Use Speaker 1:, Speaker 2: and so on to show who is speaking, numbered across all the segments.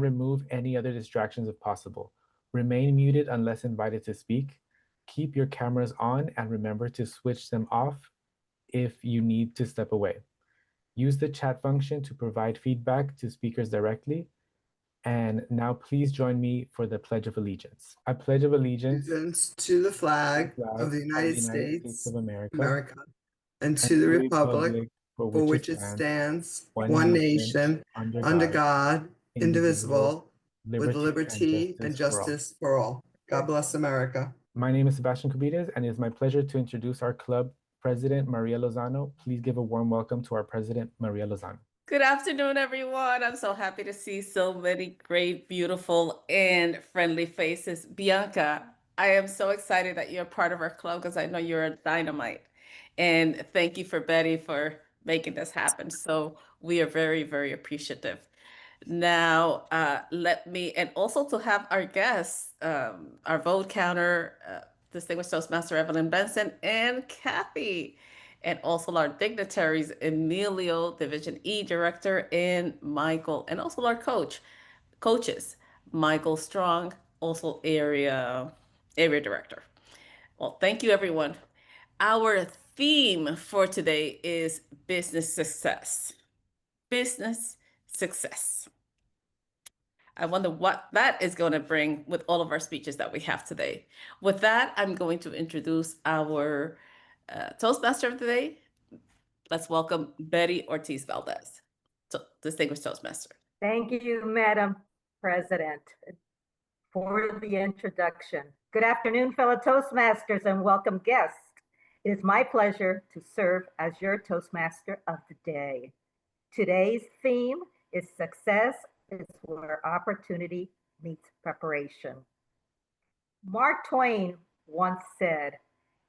Speaker 1: remove any other distractions if possible. Remain muted unless invited to speak. Keep your cameras on and remember to switch them off if you need to step away. Use the chat function to provide feedback to speakers directly. And now please join me for the Pledge of Allegiance. I pledge of allegiance
Speaker 2: To the flag
Speaker 1: of
Speaker 2: of the United
Speaker 1: States
Speaker 2: States
Speaker 1: of America,
Speaker 2: and to the republic
Speaker 1: for
Speaker 2: for
Speaker 1: which
Speaker 2: which it stands,
Speaker 1: one
Speaker 2: one
Speaker 1: nation,
Speaker 2: nation,
Speaker 1: under
Speaker 2: under
Speaker 1: God,
Speaker 2: God, indivisible, with liberty and
Speaker 1: for all.
Speaker 2: justice for all. God bless America.
Speaker 1: My name is Sebastian Cubides, and it is my pleasure to introduce our club president, Maria Lozano. Please give a warm welcome to our president, Maria Lozano.
Speaker 3: Good afternoon, everyone. I'm so happy to see so many great, beautiful, and friendly faces. Bianca, I am so excited that you're part of our club because I know you're a dynamite. And thank you for Betty for making this happen. So we are very, very appreciative. Now, and also to have our guests, our vote counter, distinguished Toastmaster Evelyn Benson and Kathy, and also our dignitaries, Emilio, Division E Director, and Michael, and also our coaches, Michael Strong, also area director. Well, thank you, everyone. Our theme for today is business success. Business success. I wonder what that is going to bring with all of our speeches that we have today. With that, I'm going to introduce our Toastmaster of the day. Let's welcome Betty Ortiz-Valdes, distinguished Toastmaster.
Speaker 4: Thank you, Madam President, for the introduction. Good afternoon, fellow Toastmasters, and welcome guests. It is my pleasure to serve as your Toastmaster of the day. Today's theme is success is where opportunity meets preparation. Mark Twain once said,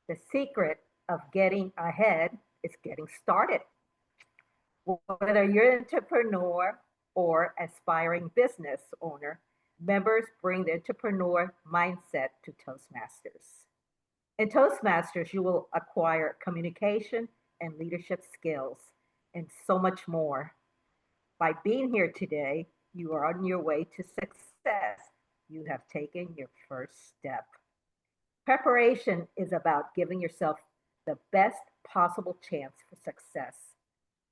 Speaker 4: "The secret of getting ahead is getting started." Whether you're an entrepreneur or aspiring business owner, members bring the entrepreneur mindset to Toastmasters. In Toastmasters, you will acquire communication and leadership skills and so much more. By being here today, you are on your way to success. You have taken your first step. Preparation is about giving yourself the best possible chance for success.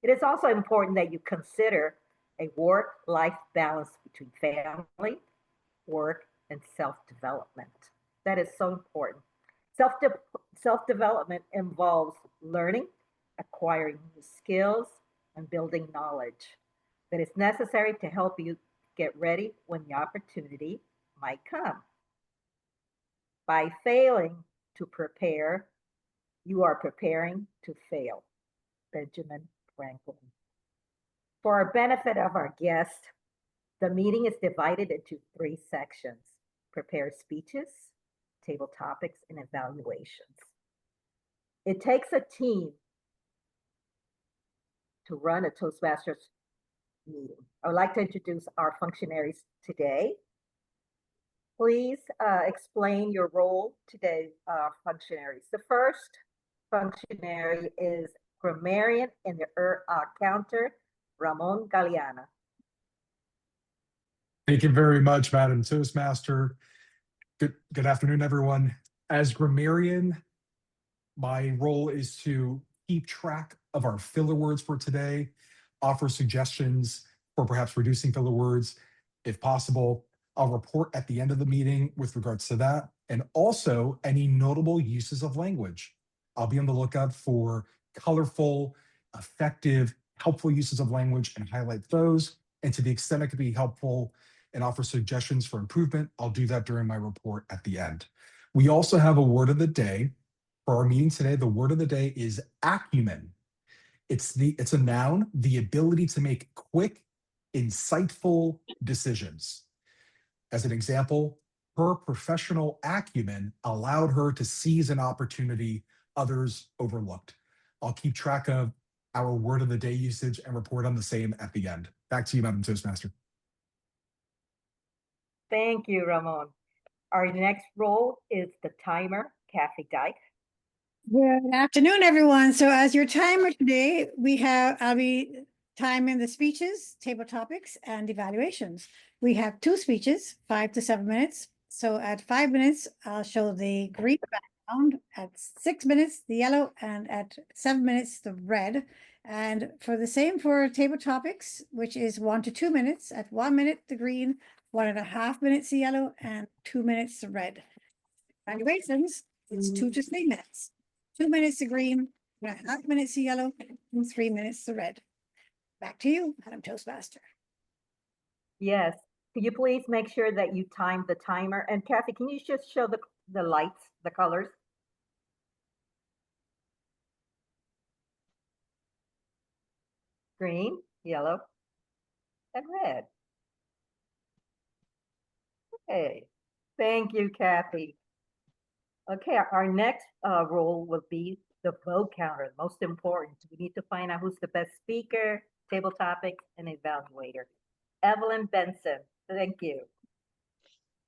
Speaker 4: It is also important that you consider a work-life balance between family, work, and self-development. That is so important. Self-development involves learning, acquiring new skills, and building knowledge that is necessary to help you get ready when the opportunity might come. By failing to prepare, you are preparing to fail. Benjamin Franklin. For our benefit of our guests, the meeting is divided into 3 sections: prepared speeches, table topics, and evaluations. It takes a team to run a Toastmasters meeting. I would like to introduce our functionaries today. Please explain your role today, functionaries. The first functionary is Grammarian in the counter, Ramon Galiana.
Speaker 5: Thank you very much, Madam Toastmaster. Good afternoon, everyone. As Grammarian, my role is to keep track of our filler words for today, offer suggestions for perhaps reducing filler words if possible. I'll report at the end of the meeting with regards to that, and also any notable uses of language. I'll be on the lookout for colorful, effective, helpful uses of language and highlight those. And to the extent it could be helpful and offer suggestions for improvement, I'll do that during my report at the end. We also have a word of the day for our meeting today. The word of the day is acumen. It's a noun, the ability to make quick, insightful decisions. As an example, her professional acumen allowed her to seize an opportunity others overlooked. I'll keep track of our word of the day usage and report on the same at the end. Back to you, Madam Toastmaster.
Speaker 4: Thank you, Ramon. Our next role is the timer, Kathy Dyke.
Speaker 6: Good afternoon, everyone. So as your timer today, I'll be time in the speeches, table topics, and evaluations. We have 2 speeches, 5 to 7 minutes. So at 5 minutes, I'll show the green background, at 6 minutes, the yellow, and at 7 minutes, the red. And for the same for table topics, which is 1 to 2 minutes, at 1 minute, the green, 1.5 minutes, the yellow, and 2 minutes, the red. Evaluations, it's 2 to 3 minutes. 2 minutes, the green, 1.5 minutes, the yellow, and 3 minutes, the red. Back to you, Madam Toastmaster.
Speaker 4: Yes. Could you please make sure that you time the timer? And Kathy, can you just show the lights, the colors? Green, yellow, and red. Okay. Thank you, Kathy. Okay, our next role will be the vote counter, most important. We need to find out who's the best speaker, table topics, and evaluator. Evelyn Benson, thank you.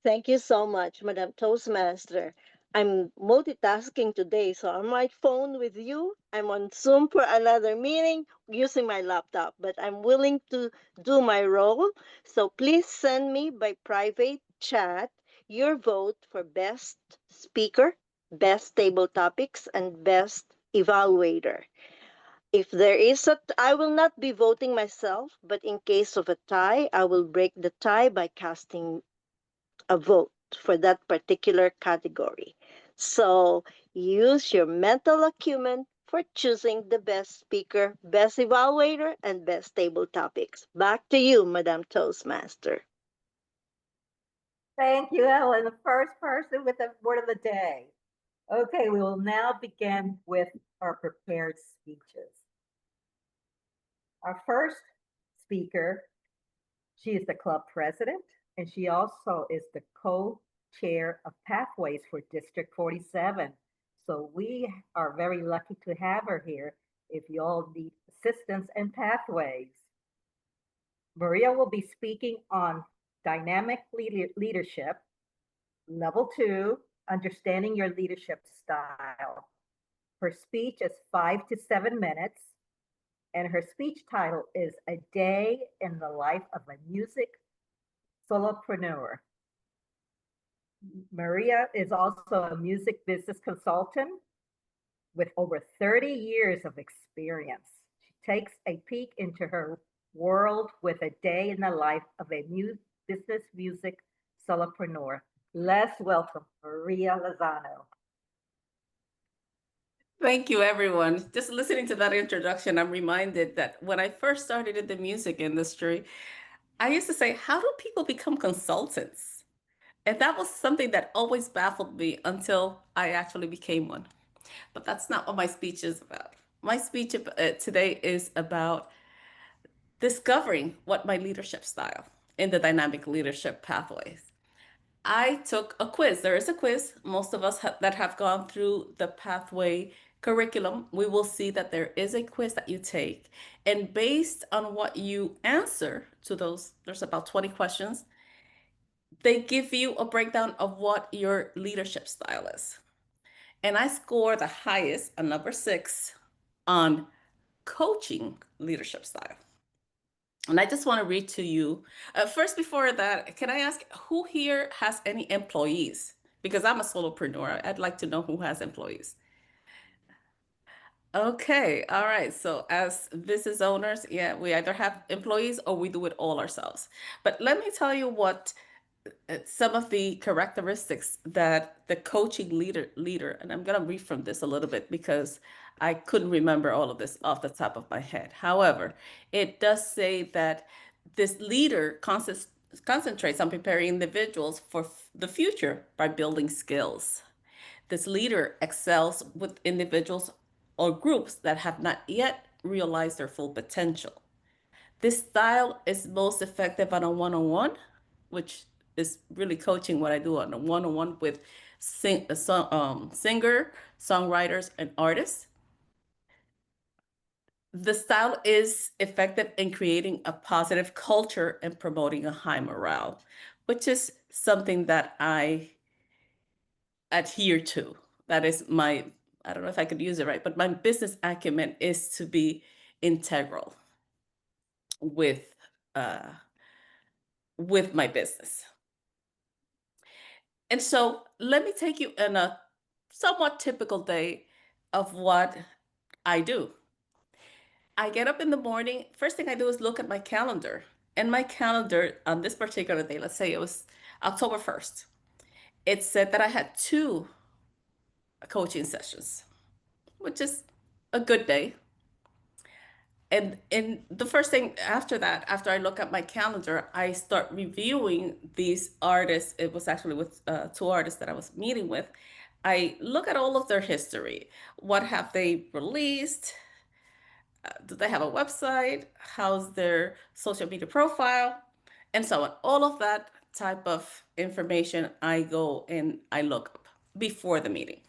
Speaker 7: Thank you so much, Madam Toastmaster. I'm multitasking today, so I'm on my phone with you. I'm on Zoom for another meeting using my laptop, but I'm willing to do my role. So please send me by private chat your vote for best speaker, best table topics, and best evaluator. If there is I will not be voting myself, but in case of a tie, I will break the tie by casting a vote for that particular category. So use your mental acumen for choosing the best speaker, best evaluator, and best table topics. Back to you, Madam Toastmaster.
Speaker 4: Thank you, Ellen, the first person with the word of the day. Okay, we will now begin with our prepared speeches. Our first speaker, she is the club president, and she also is the co-chair of Pathways for District 47. So we are very lucky to have her here if you all need assistance in Pathways. Maria will be speaking on dynamic leadership, level 2, understanding your leadership style. Her speech is 5 to 7 minutes, and her speech title is A Day in the Life of a Music Solopreneur. Maria is also a music business consultant with over 30 years of experience. She takes a peek into her world with a day in the life of a business music solopreneur. Let's welcome Maria Lozano.
Speaker 3: Thank you, everyone. Just listening to that introduction, I'm reminded that when I first started in the music industry, I used to say, how do people become consultants? And that was something that always baffled me until I actually became one. But that's not what my speech is about. My speech today is about discovering what my leadership style in the dynamic leadership pathways. I took a quiz. There is a quiz. Most of us that have gone through the pathway curriculum, we will see that there is a quiz that you take. And based on what you answer to those, there's about 20 questions, they give you a breakdown of what your leadership style is. And I score the highest, a number 6, on coaching leadership style. And I just want to read to you. First, before that, can I ask who here has any employees? Because I'm a solopreneur. I'd like to know who has employees. Okay, all right. So as business owners, yeah, we either have employees or we do it all ourselves. But let me tell you what some of the characteristics that the coaching leader, and I'm going to read from this a little bit because I couldn't remember all of this off the top of my head. However, it does say that this leader concentrates on preparing individuals for the future by building skills. This leader excels with individuals or groups that have not yet realized their full potential. This style is most effective on a one-on-one, which is really coaching what I do on a one-on-one with singer, songwriters, and artists. The style is effective in creating a positive culture and promoting a high morale, which is something that I adhere to. That is my, I don't know if I could use it right, but my business acumen is to be integral. with my business. And so let me take you in a somewhat typical day of what I do. I get up in the morning. First thing I do is look at my calendar. And my calendar on this particular day, let's say it was October 1st, it said that I had 2 coaching sessions, which is a good day. And the first thing after that, after I look at my calendar, I start reviewing these artists. It was actually with 2 artists that I was meeting with. I look at all of their history. What have they released? Do they have a website? How's their social media profile? And so on. All of that type of information I go and I look up before the meeting.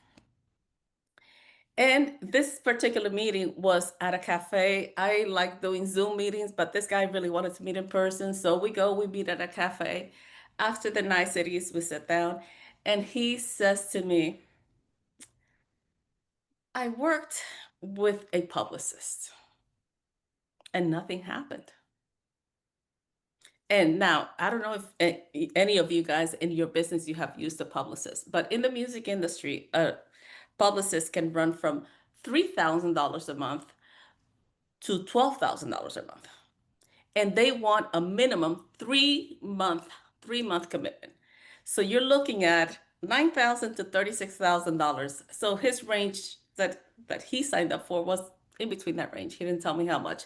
Speaker 3: And this particular meeting was at a cafe. I like doing Zoom meetings, but this guy really wanted to meet in person. So we meet at a cafe. After the niceties, we sit down and he says to me, I worked with a publicist and nothing happened. And now, I don't know if any of you guys in your business, you have used a publicist, but in the music industry, a publicist can run from $3,000 a month to $12,000 a month. And they want a minimum 3-month commitment. So you're looking at $9,000 to $36,000. So his range that he signed up for was in between that range. He didn't tell me how much.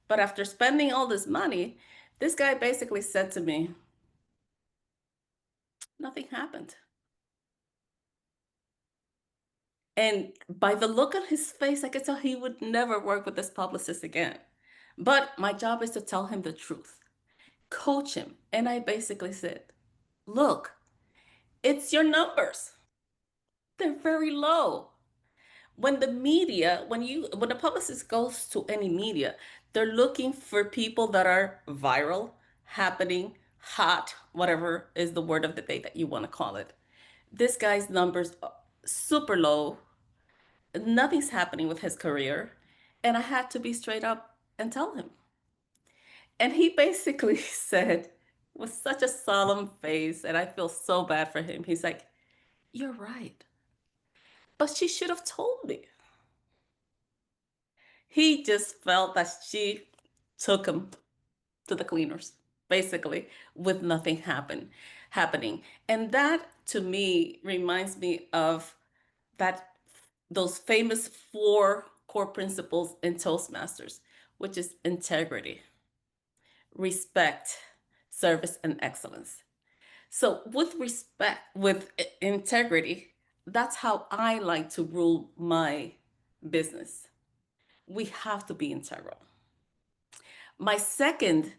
Speaker 3: But after spending all this money, this guy basically said to me, nothing happened. And by the look on his face, I could tell he would never work with this publicist again. But my job is to tell him the truth, coach him. And I basically said, look, it's your numbers. They're very low. When the media, when a publicist goes to any media, they're looking for people that are viral, happening, hot, whatever is the word of the day that you want to call it. This guy's numbers are super low. Nothing's happening with his career. And I had to be straight up and tell him. And he basically said, with such a solemn face, and I feel so bad for him, he's like, you're right. But she should have told me. He just felt that she took him to the cleaners, basically, with nothing happening. And that, to me, reminds me of those famous 4 core principles in Toastmasters, which is integrity, respect, service, and excellence. So with respect, with integrity, that's how I like to rule my business. We have to be integral. My second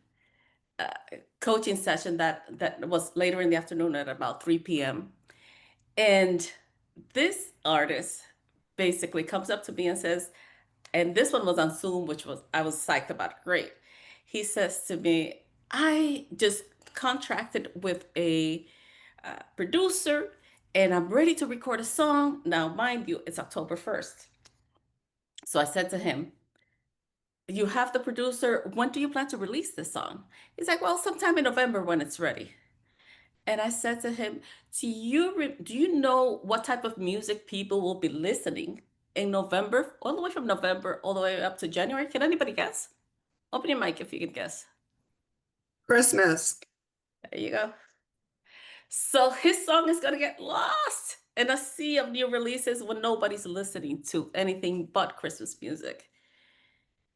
Speaker 3: coaching session that was later in the afternoon at about 3 p.m. And this artist basically comes up to me and says, and this one was on Zoom, I was psyched about. Great. He says to me, I just contracted with a producer and I'm ready to record a song. Now, mind you, it's October 1st. So I said to him, you have the producer, when do you plan to release this song? He's like, well, sometime in November when it's ready. And I said to him, do you know what type of music people will be listening in November, all the way from November, all the way up to January? Can anybody guess? Open your mic if you can guess.
Speaker 2: Christmas.
Speaker 3: There you go. So his song is going to get lost in a sea of new releases when nobody's listening to anything but Christmas music.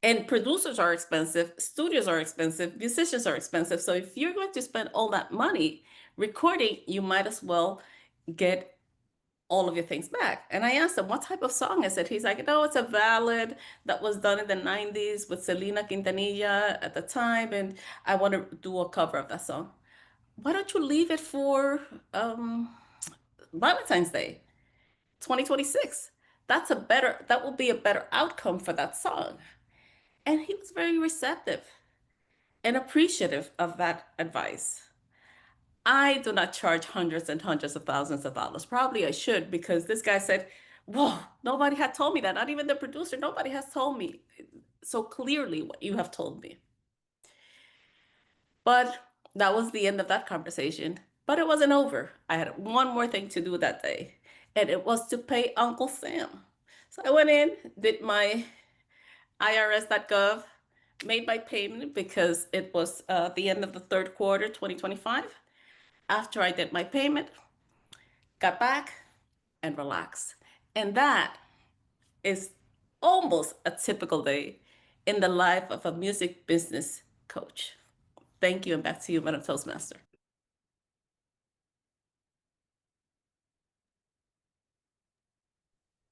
Speaker 3: And producers are expensive, studios are expensive, musicians are expensive. So if you're going to spend all that money recording, you might as well get all of your things back. And I asked him, what type of song is it? He's like, no, it's a ballad that was done in the 90s with Selena Quintanilla at the time. And I want to do a cover of that song. Why don't you leave it for Valentine's Day, 2026? That will be a better outcome for that song. And he was very receptive and appreciative of that advice. I do not charge hundreds and hundreds of thousands of dollars. Probably I should, because this guy said, whoa, nobody had told me that. Not even the producer, nobody has told me so clearly what you have told me. But that was the end of that conversation. But it wasn't over. I had one more thing to do that day, and it was to pay Uncle Sam. So I went in, did my irs.gov, made my payment because it was the end of the third quarter, 2025. After I did my payment, got back and relaxed. And that is almost a typical day in the life of a music business coach. Thank you, and back to you, Madam Toastmaster.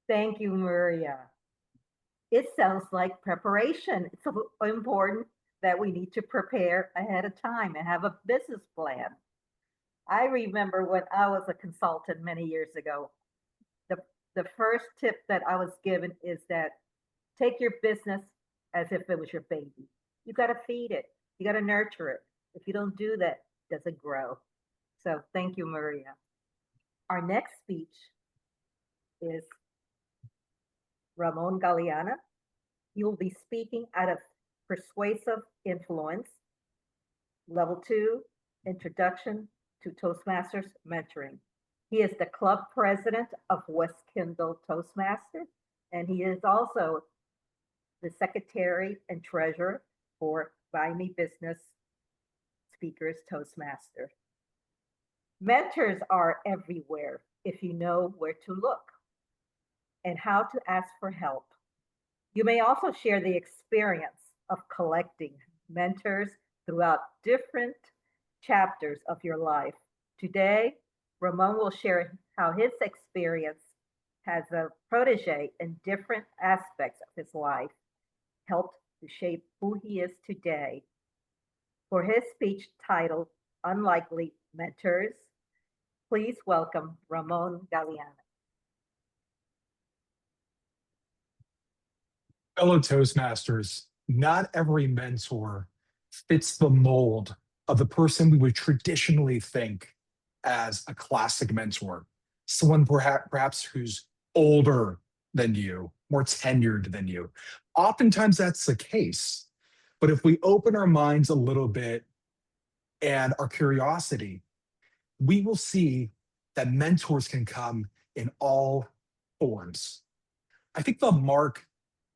Speaker 4: Thank you, Maria. It sounds like preparation. It's so important that we need to prepare ahead of time and have a business plan. I remember when I was a consultant many years ago, the first tip that I was given is that take your business as if it was your baby. You got to feed it. You got to nurture it. If you don't do that, it doesn't grow. So thank you, Maria. Our next speech is Ramon Galiana. He will be speaking out of Persuasive Influence, Level 2, Introduction to Toastmasters Mentoring. He is the club president of West Kendall Toastmasters, and he is also the secretary and treasurer for Buy Me Business Speakers Toastmaster. Mentors are everywhere if you know where to look and how to ask for help. You may also share the experience of collecting mentors throughout different chapters of your life. Today, Ramon will share how his experience as a protege in different aspects of his life helped to shape who he is today. For his speech titled Unlikely Mentors, please welcome Ramon Galiana.
Speaker 5: Fellow Toastmasters, not every mentor fits the mold of the person we would traditionally think as a classic mentor, someone perhaps who's older than you, more tenured than you. Oftentimes that's the case, but if we open our minds a little bit and our curiosity, we will see that mentors can come in all forms. I think the mark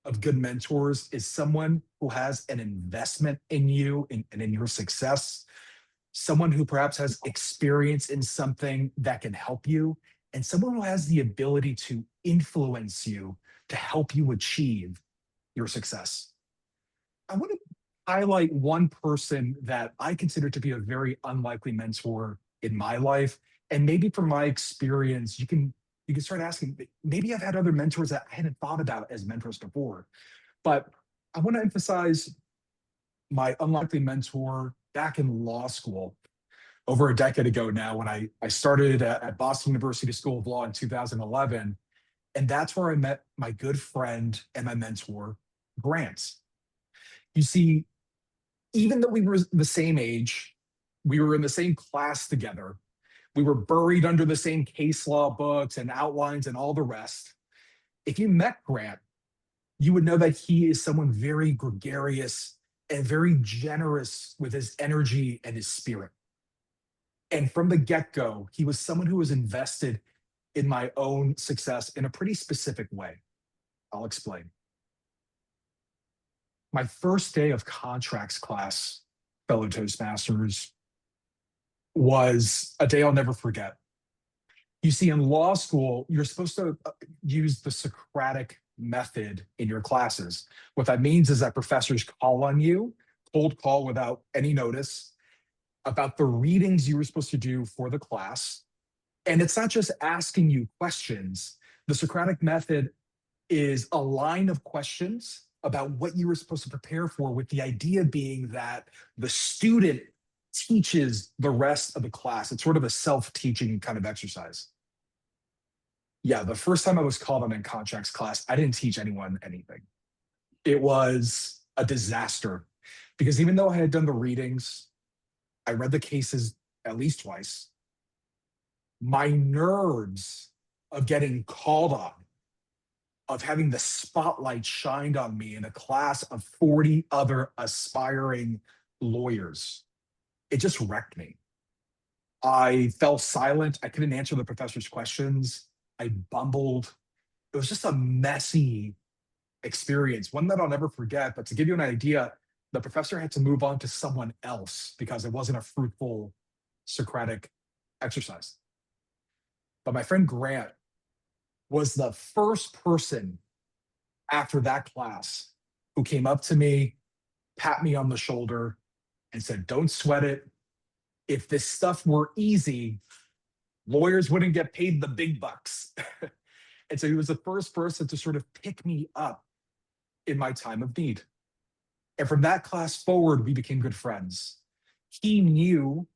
Speaker 5: of good mentors is someone who has an investment in you and in your success, someone who perhaps has experience in something that can help you, and someone who has the ability to influence you to help you achieve your success. I want to highlight one person that I consider to be a very unlikely mentor in my life. And maybe from my experience, you can start asking, maybe I've had other mentors that I hadn't thought about as mentors before. But I want to emphasize my unlikely mentor back in law school over a decade ago now, when I started at Boston University School of Law in 2011. And that's where I met my good friend and my mentor, Grant. You see, even though we were the same age, we were in the same class together, we were buried under the same case law books and outlines and all the rest. If you met Grant, you would know that he is someone very gregarious and very generous with his energy and his spirit. And from the get-go, he was someone who was invested in my own success in a pretty specific way. I'll explain. My first day of contracts class, fellow Toastmasters, was a day I'll never forget. You see, in law school, you're supposed to use the Socratic method in your classes. What that means is that professors call on you, cold call without any notice, about the readings you were supposed to do for the class. And it's not just asking you questions. The Socratic method is a line of questions about what you were supposed to prepare for, with the idea being that the student teaches the rest of the class. It's sort of a self-teaching kind of exercise. Yeah, the first time I was called on in contracts class, I didn't teach anyone anything. It was a disaster, because even though I had done the readings, I read the cases at least twice, my nerves of getting called on, of having the spotlight shined on me in a class of 40 other aspiring lawyers, it just wrecked me. I fell silent. I couldn't answer the professor's questions. I bumbled. It was just a messy experience, one that I'll never forget. But to give you an idea, the professor had to move on to someone else because it wasn't a fruitful Socratic exercise. But my friend Grant was the first person after that class who came up to me, pat me on the shoulder, and said, "Don't sweat it. If this stuff were easy, lawyers wouldn't get paid the big bucks." And so he was the first person to sort of pick me up in my time of need. And from that class forward, we became good friends. He knew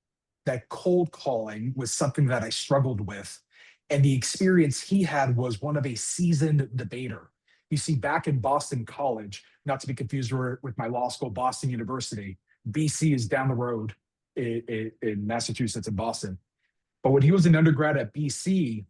Speaker 5: that cold calling was something that I struggled with. And the experience he had was one of a seasoned debater. You see, back in Boston College, not to be confused with my law school, Boston University, BC is down the road in Massachusetts and Boston. But when he was an undergrad at BC,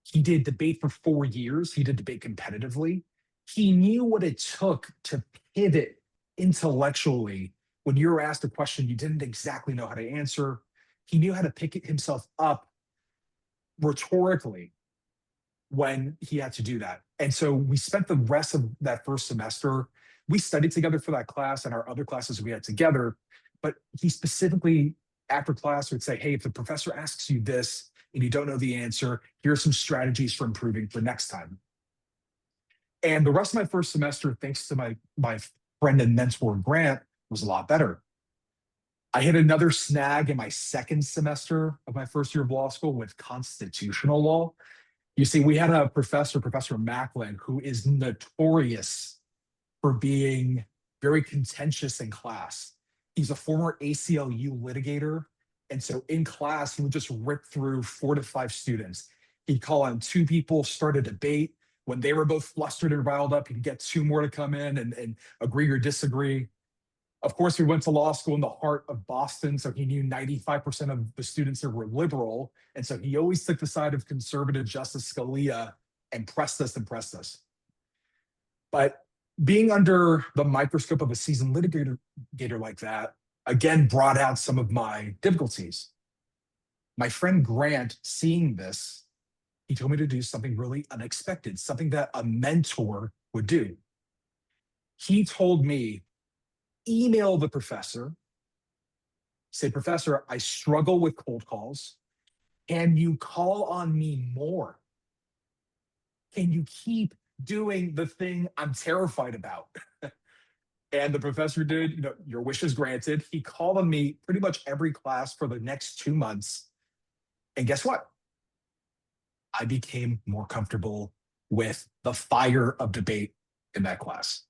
Speaker 5: he did debate for 4 years. He did debate competitively. He knew what it took to pivot intellectually when you were asked a question you didn't exactly know how to answer. He knew how to pick himself up rhetorically when he had to do that. And so we spent the rest of that first semester, we studied together for that class and our other classes we had together. But he specifically, after class, would say, "Hey, if the professor asks you this and you don't know the answer, here are some strategies for improving for next time." And the rest of my first semester, thanks to my friend and mentor, Grant, was a lot better. I hit another snag in my second semester of my first year of law school with constitutional law. You see, we had a professor, Professor Macklin, who is notorious for being very contentious in class. He's a former ACLU litigator. And so in class, he would just rip through 4 to 5 students. He'd call on 2 people, start a debate. When they were both flustered and riled up, he'd get 2 more to come in and agree or disagree. Of course, we went to law school in the heart of Boston, so he knew 95% of the students there were liberal. And so he always took the side of conservative Justice Scalia and pressed us. But being under the microscope of a seasoned litigator like that, again, brought out some of my difficulties. My friend Grant, seeing this, he told me to do something really unexpected, something that a mentor would do. He told me, email the professor, say, "Professor, I struggle with cold calls. Can you call on me more? Can you keep doing the thing I'm terrified about?" And the professor did. Your wish is granted. He called on me pretty much every class for the next 2 months. And guess what? I became more comfortable with the fire of debate in that class.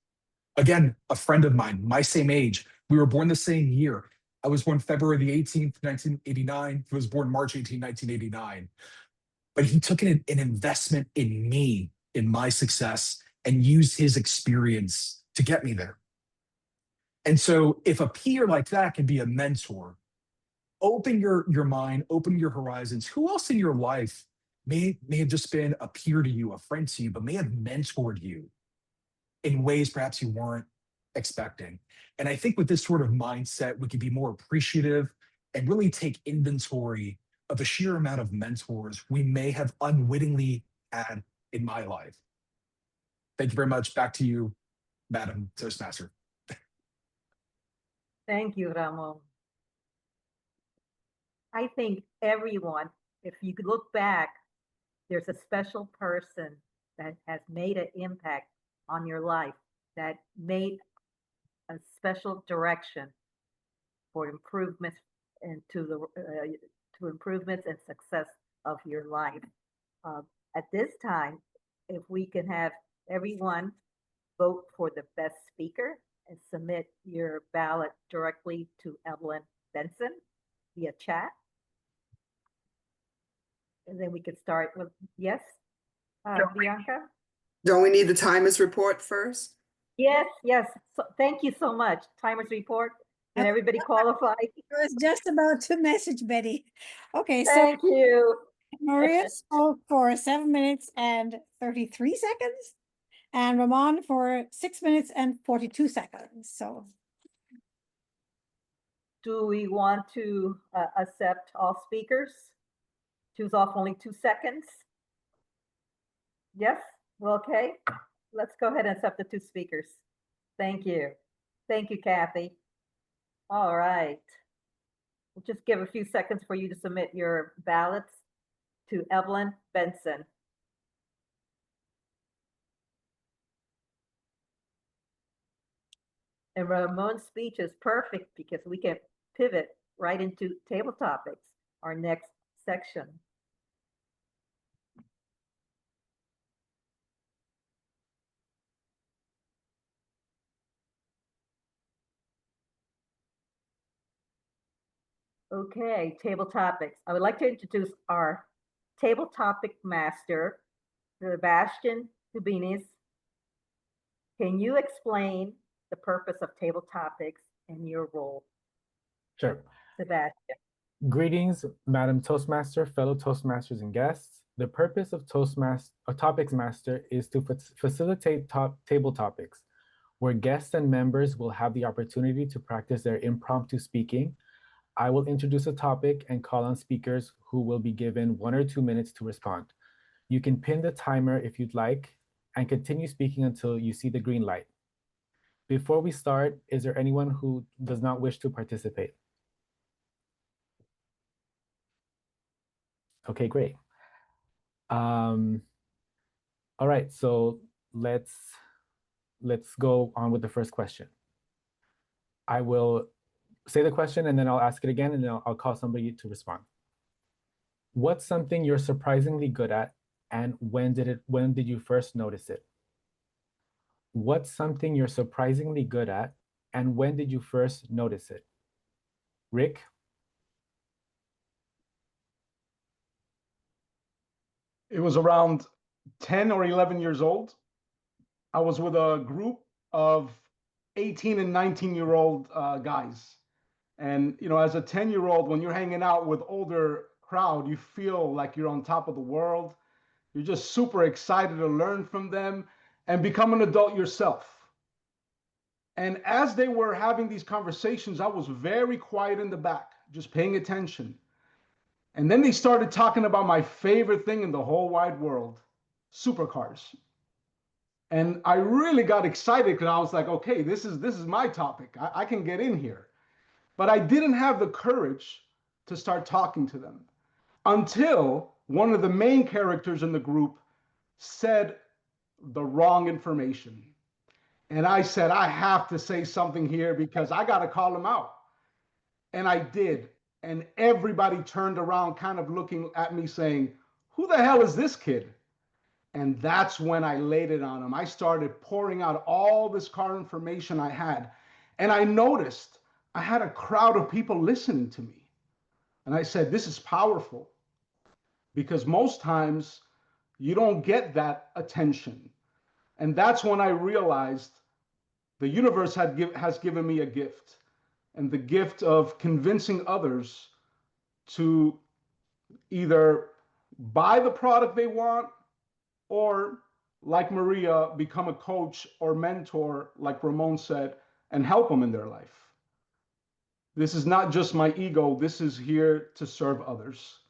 Speaker 5: Again, a friend of mine, my same age, we were born the same year. I was born February the 18th, 1989. He was born March 18, 1989. But he took an investment in me, in my success, and used his experience to get me there. And so if a peer like that can be a mentor, open your mind, open your horizons. Who else in your life may have just been a peer to you, a friend to you, but may have mentored you in ways perhaps you weren't expecting? And I think with this sort of mindset, we can be more appreciative and really take inventory of the sheer amount of mentors we may have unwittingly had in my life. Thank you very much. Back to you, Madam Toastmaster.
Speaker 4: Thank you, Ramon. I think everyone, if you could look back, there's a special person that has made an impact on your life, that made a special direction for improvements and to improvements and success of your life. At this time, if we can have everyone vote for the best speaker and submit your ballot directly to Evelyn Benson via chat. And then we can start with, yes, Bianca?
Speaker 2: Don't we need the timers report first?
Speaker 4: Yes. So, thank you so much. Timers report. And everybody qualified.
Speaker 6: I was just about to message Betty. Okay, so
Speaker 4: Thank you.
Speaker 6: Maria spoke for 7 minutes and 33 seconds, and Ramon for 6 minutes and 42 seconds. So
Speaker 4: Do we want to accept all speakers? Choose off only 2 seconds? Yes? Well, okay. Let's go ahead and accept the 2 speakers. Thank you. Thank you, Kathy. All right. We'll just give a few seconds for you to submit your ballots to Evelyn Benson. And Ramon's speech is perfect because we can pivot right into table topics, our next section. Okay, table topics. I would like to introduce our table topic master, Sebastian Dubinis. Can you explain the purpose of table topics and your role?
Speaker 1: Sure.
Speaker 4: Sebastian.
Speaker 1: Greetings, Madam Toastmaster, fellow Toastmasters and guests. The purpose of Topics Master is to facilitate table topics, where guests and members will have the opportunity to practice their impromptu speaking. I will introduce a topic and call on speakers who will be given 1 or 2 minutes to respond. You can pin the timer if you'd like and continue speaking until you see the green light. Before we start, is there anyone who does not wish to participate? Okay, great. All right, so let's go on with the first question. I will say the question and then I'll ask it again and then I'll call somebody to respond. What's something you're surprisingly good at and when did you first notice it? What's something you're surprisingly good at and when did you first notice it? Rick?
Speaker 8: It was around 10 or 11 years old. I was with a group of 18 and 19-year-old guys. And, you know, as a 10-year-old, when you're hanging out with older crowd, you feel like you're on top of the world. You're just super excited to learn from them and become an adult yourself. And as they were having these conversations, I was very quiet in the back, just paying attention. And then they started talking about my favorite thing in the whole wide world, supercars. And I really got excited because I was like, okay, this is my topic. I can get in here. But I didn't have the courage to start talking to them until one of the main characters in the group said the wrong information. And I said, I have to say something here because I got to call him out. And I did. And everybody turned around kind of looking at me saying, who the hell is this kid? And that's when I laid it on him. I started pouring out all this car information I had. And I noticed I had a crowd of people listening to me. And I said, this is powerful. Because most times you don't get that attention. And that's when I realized the universe has given me a gift. And the gift of convincing others to either buy the product they want or, like Maria, become a coach or mentor, like Ramon said, and help them in their life. This is not just my ego. This is here to serve others.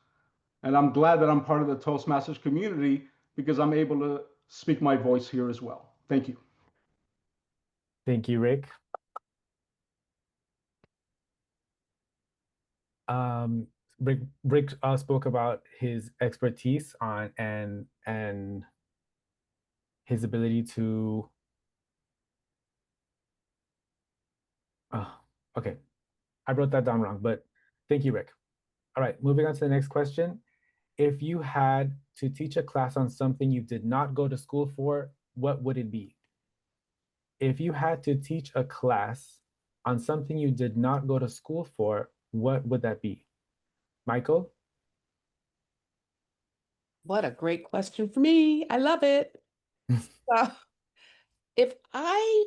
Speaker 8: And I'm glad that I'm part of the Toastmasters community because I'm able to speak my voice here as well. Thank you.
Speaker 1: Thank you, Rick. Rick spoke about his expertise on and his ability to. Okay, I wrote that down wrong, but thank you, Rick. All right, moving on to the next question. If you had to teach a class on something you did not go to school for, what would it be? If you had to teach a class on something you did not go to school for, what would that be? Michael?
Speaker 9: What a great question for me. I love it. So, if I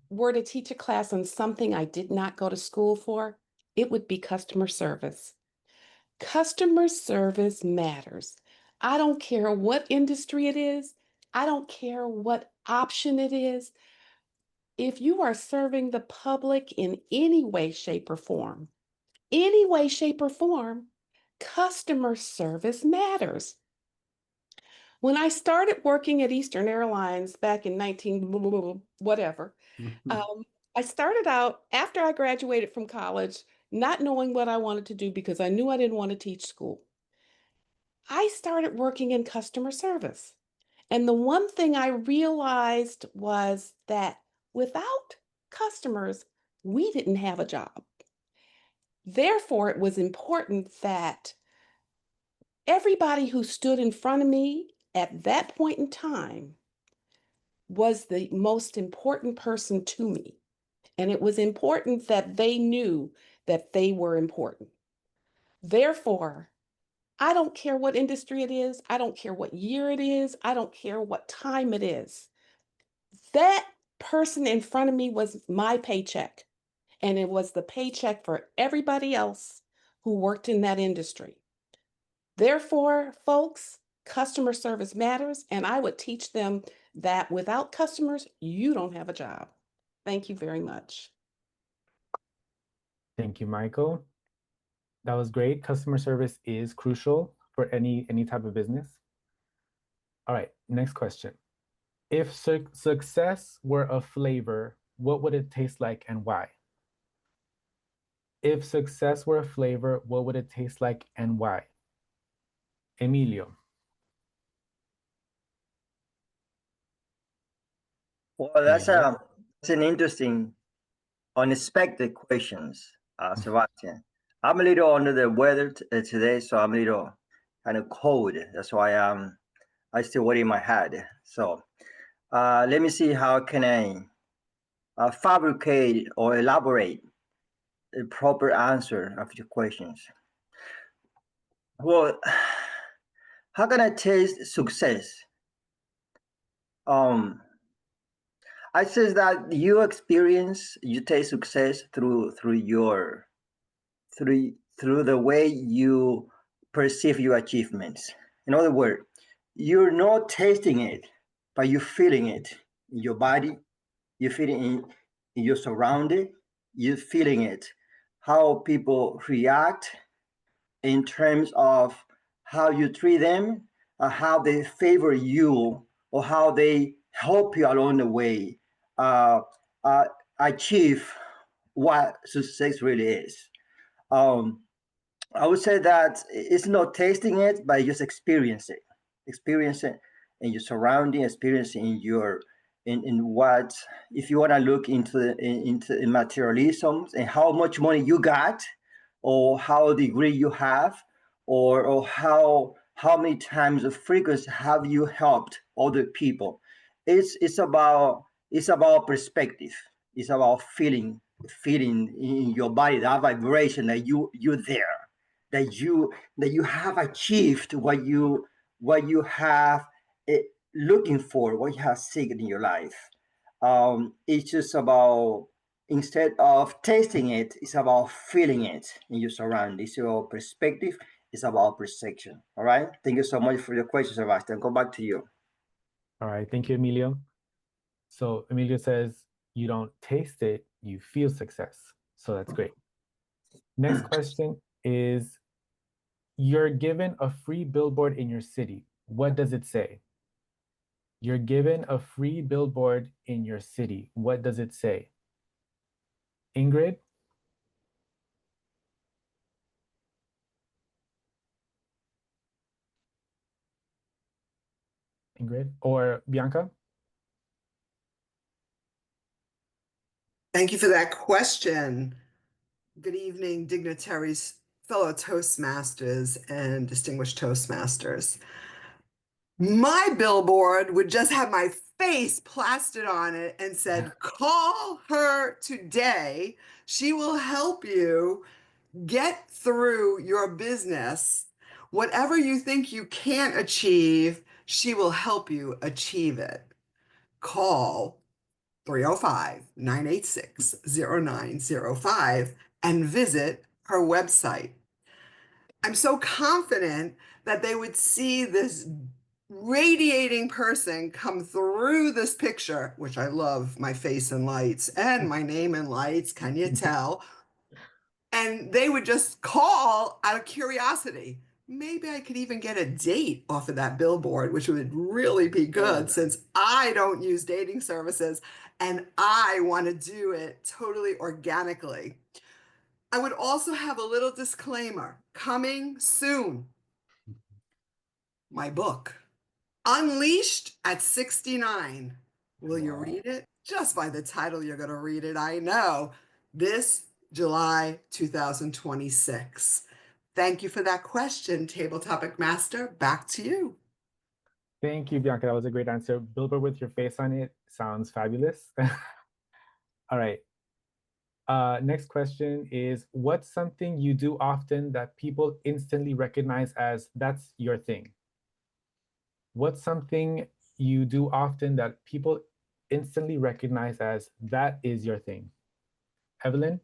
Speaker 9: were to teach a class on something I did not go to school for, it would be customer service. Customer service matters. I don't care what industry it is. I don't care what option it is. if you are serving the public in any way, shape, or form, customer service matters. When I started working at Eastern Airlines back in 19 whatever, I started out after I graduated from college, not knowing what I wanted to do because I knew I didn't want to teach school. I started working in customer service. And the one thing I realized was that without customers, we didn't have a job. Therefore, it was important that everybody who stood in front of me at that point in time was the most important person to me. And it was important that they knew that they were important. Therefore, I don't care what industry it is. I don't care what year it is. I don't care what time it is. That person in front of me was my paycheck. And it was the paycheck for everybody else who worked in that industry. Therefore, folks, customer service matters. And I would teach them that without customers, you don't have a job. Thank you very much.
Speaker 1: Thank you, Michael. That was great. Customer service is crucial for any type of business. All right, next question. If success were a flavor, what would it taste like and why? If success were a flavor, what would it taste like and why? Emilio.
Speaker 10: Well, that's an interesting, unexpected questions, Sebastian. I'm a little under the weather today, so I'm a little kind of cold. That's why I still wetting my head. So let me see how can I fabricate or elaborate a proper answer of your questions. Well, how can I taste success? I says that you taste success through the way you perceive your achievements. In other words, you're not tasting it, but you're feeling it in your body, you're feeling it in your surrounding, you're feeling it, how people react in terms of how you treat them, or how they favor you, or how they help you along the way achieve what success really is. I would say that it's not tasting it, but just experience it in your surrounding, experience in your in what, if you want to look into materialism and how much money you got, or how degree you have, or how many times of frequency have you helped other people. It's about perspective. It's about feeling in your body that vibration that you're there, that you have achieved what you have looking for, what you have seeked in your life. It's just about, instead of tasting it, it's about feeling it in your surroundings. It's about perspective. It's about perception. All right. Thank you so much for your question, Sebastian. Go back to you.
Speaker 1: All right. Thank you, Emilio. So Emilio says you don't taste it, you feel success. So that's great. Next question is, you're given a free billboard in your city. What does it say? You're given a free billboard in your city. What does it say? Ingrid? Ingrid or Bianca?
Speaker 2: Thank you for that question. Good evening, dignitaries, fellow Toastmasters, and distinguished Toastmasters. My billboard would just have my face plastered on it and said, call her today. She will help you get through your business. Whatever you think you can't achieve, she will help you achieve it. Call 305-986-0905 and visit her website. I'm so confident that they would see this radiating person come through this picture, which I love, my face in lights and my name in lights, can you tell? And they would just call out of curiosity. Maybe I could even get a date off of that billboard, which would really be good since I don't use dating services and I want to do it totally organically. I would also have a little disclaimer coming soon. My book, Unleashed at 69. Will you read it? Just by the title, you're going to read it. I know. This July 2026. Thank you for that question, Table Topic Master. Back to you.
Speaker 1: Thank you, Bianca. That was a great answer. Billboard with your face on it sounds fabulous. All right. Next question is, what's something you do often that people instantly recognize as that's your thing? What's something you do often that people instantly recognize as that is your thing? Evelyn?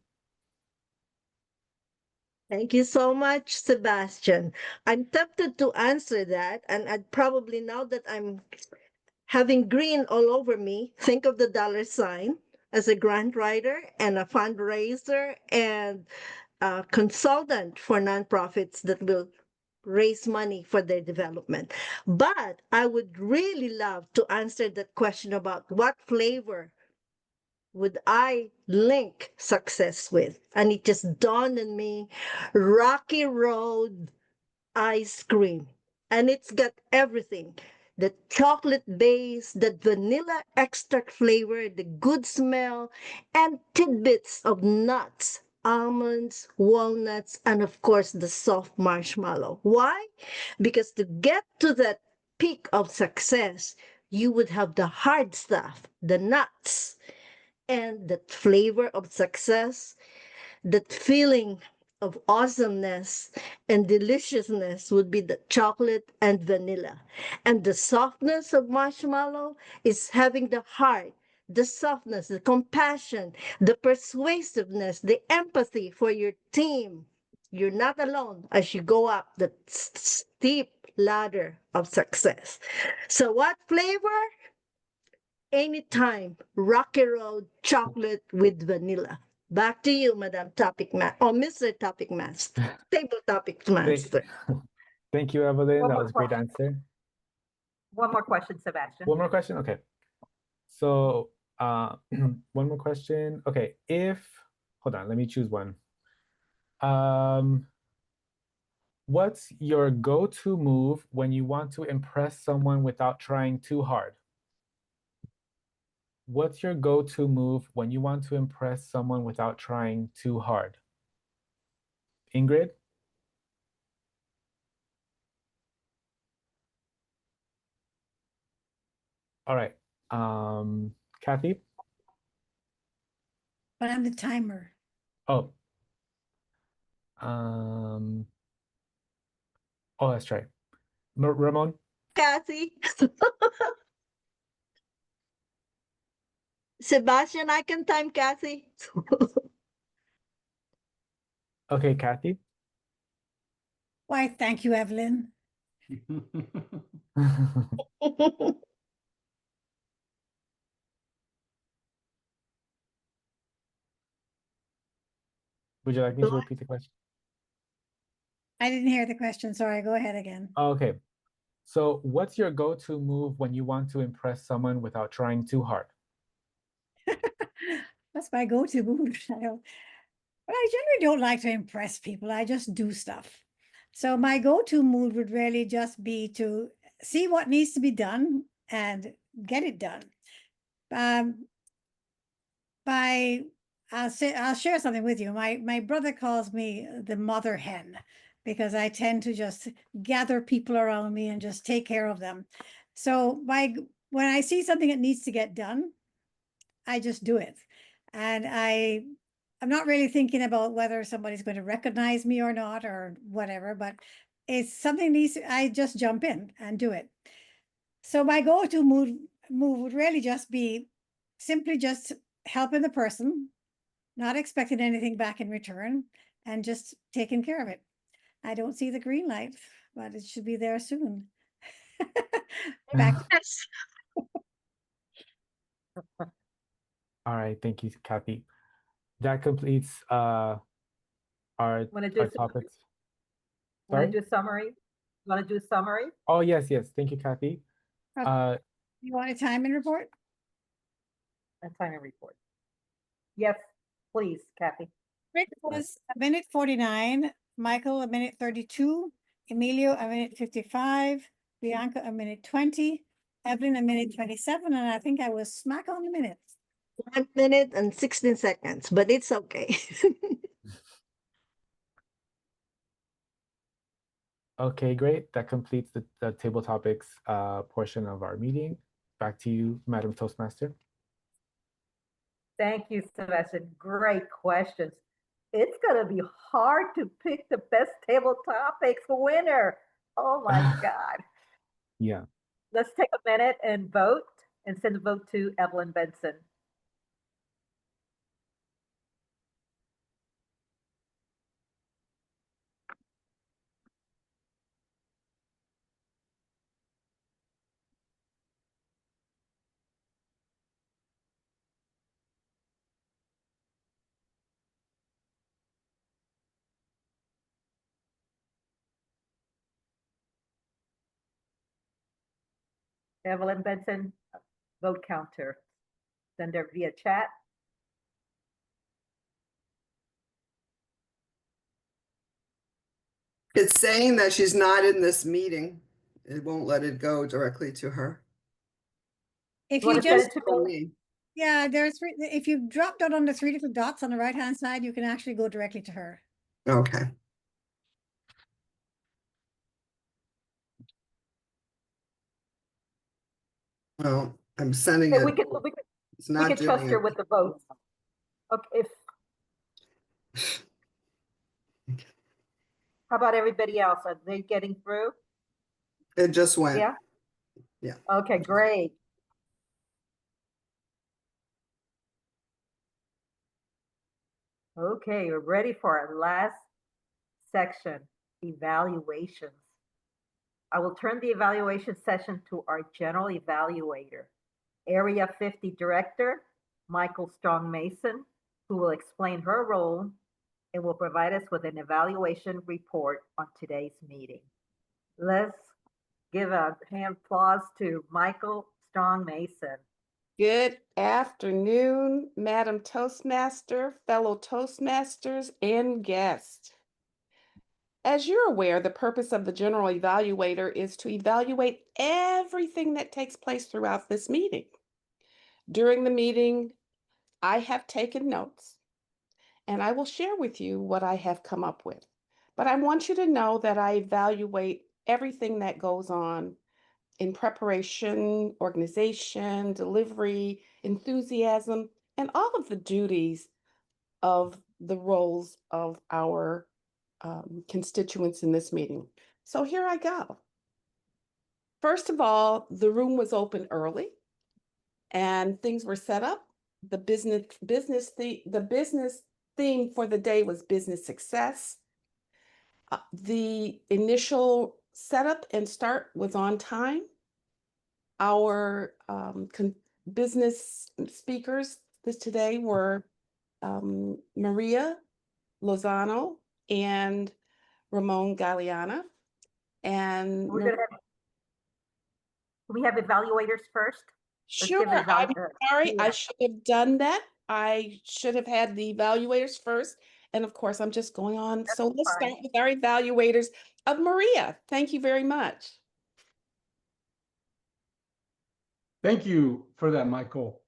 Speaker 7: Thank you so much, Sebastian. I'm tempted to answer that, and I'd probably, now that I'm having green all over me, think of the dollar sign as a grant writer and a fundraiser and a consultant for nonprofits that will raise money for their development. But I would really love to answer that question about what flavor would I link success with? And it just dawned on me, Rocky Road ice cream. And it's got everything. The chocolate base, the vanilla extract flavor, the good smell, and tidbits of nuts, almonds, walnuts, and of course the soft marshmallow. Why? Because to get to that peak of success, you would have the hard stuff, the nuts, and that flavor of success, that feeling of awesomeness and deliciousness would be the chocolate and vanilla. And the softness of marshmallow is having the heart, the softness, the compassion, the persuasiveness, the empathy for your team. You're not alone as you go up the steep ladder of success. So what flavor? Anytime, Rocky Road chocolate with vanilla. Back to you, Madam Topic Master, or Mr. Topic Master, Table Topic Master.
Speaker 1: Thank you, Evelyn.
Speaker 4: One
Speaker 1: That
Speaker 4: more
Speaker 1: was a great
Speaker 4: question.
Speaker 1: answer.
Speaker 4: One more question, Sebastian.
Speaker 1: One more question? Okay. So one more question. Okay, hold on, let me choose one. What's your go-to move when you want to impress someone without trying too hard? What's your go-to move when you want to impress someone without trying too hard? Ingrid? All right. Kathy?
Speaker 6: But I'm the timer.
Speaker 1: Oh. Oh, that's right. Ramon?
Speaker 7: Kathy. Sebastian, I can time Kathy.
Speaker 1: Okay, Kathy?
Speaker 6: Why, thank you, Evelyn.
Speaker 1: Would you like me to repeat the question?
Speaker 6: I didn't hear the question. Sorry, go ahead again.
Speaker 1: Okay. So what's your go-to move when you want to impress someone without trying too hard?
Speaker 6: That's my go-to move. But I generally don't like to impress people. I just do stuff. So my go-to mood would really just be to see what needs to be done and get it done. I'll share something with you. My brother calls me the mother hen because I tend to just gather people around me and just take care of them. So when I see something that needs to get done, I just do it. And I'm not really thinking about whether somebody's going to recognize me or not or whatever, but it's something I just jump in and do it. So my go-to move would really just be simply just helping the person, not expecting anything back in return, and just taking care of it. I don't see the green light, but it should be there soon. Back to
Speaker 7: Yes.
Speaker 1: All right, thank you, Kathy. That completes our
Speaker 4: Want to do
Speaker 1: topics.
Speaker 4: Want
Speaker 1: Sorry?
Speaker 4: to do summary? Want to do summary?
Speaker 1: Oh, yes, yes. Thank you, Kathy.
Speaker 6: Okay. You want a time and report?
Speaker 4: A time and report. Yes, please, Kathy.
Speaker 6: Rick was a minute 49, Michael a minute 32, Emilio a minute 55, Bianca a minute 20, Evelyn a minute 27, and I think I was smack on the minutes.
Speaker 7: 1 minute and 16 seconds, but it's okay.
Speaker 1: Okay, great. That completes the table topics portion of our meeting. Back to you, Madam Toastmaster.
Speaker 4: Thank you, Sebastian. Great questions. It's going to be hard to pick the best table topics winner. Oh my God.
Speaker 1: Yeah.
Speaker 4: Let's take a minute and vote and send a vote to Evelyn Benson. Evelyn Benson, vote counter. Send her via chat.
Speaker 2: It's saying that she's not in this meeting. It won't let it go directly to her.
Speaker 6: If
Speaker 4: You want
Speaker 6: you
Speaker 4: to send
Speaker 6: just,
Speaker 4: it to me?
Speaker 6: yeah, if you drop down on the 3 little dots on the right-hand side, you can actually go directly to her.
Speaker 2: Okay. Well, I'm sending
Speaker 4: Hey,
Speaker 2: it.
Speaker 4: we can
Speaker 2: It's not doing
Speaker 4: trust her
Speaker 2: it.
Speaker 4: with the votes. Okay. How about everybody else? Are they getting through?
Speaker 2: It just went.
Speaker 4: Yeah.
Speaker 2: Yeah.
Speaker 4: Okay, great. Okay, we're ready for our last section, evaluations. I will turn the evaluation session to our general evaluator, Area 50 Director, Michael Strong Mason, who will explain her role and will provide us with an evaluation report on today's meeting. Let's give a hand applause to Michael Strong Mason.
Speaker 9: Good afternoon, Madam Toastmaster, fellow Toastmasters, and guests. As you're aware, the purpose of the General Evaluator is to evaluate everything that takes place throughout this meeting. During the meeting, I have taken notes, and I will share with you what I have come up with. But I want you to know that I evaluate everything that goes on in preparation, organization, delivery, enthusiasm, and all of the duties of the roles of our constituents in this meeting. So here I go. First of all, the room was open early and things were set up. The business theme for the day was business success. The initial setup and start was on time. Our business speakers today were Maria Lozano and Ramon Galiana. And
Speaker 4: we have evaluators first.
Speaker 9: Sure, I'm sorry, I should have done that. I should have had the evaluators first. And of course, I'm just going on. So let's start with our evaluators of Maria. Thank you very much.
Speaker 8: Thank you for that, Michael.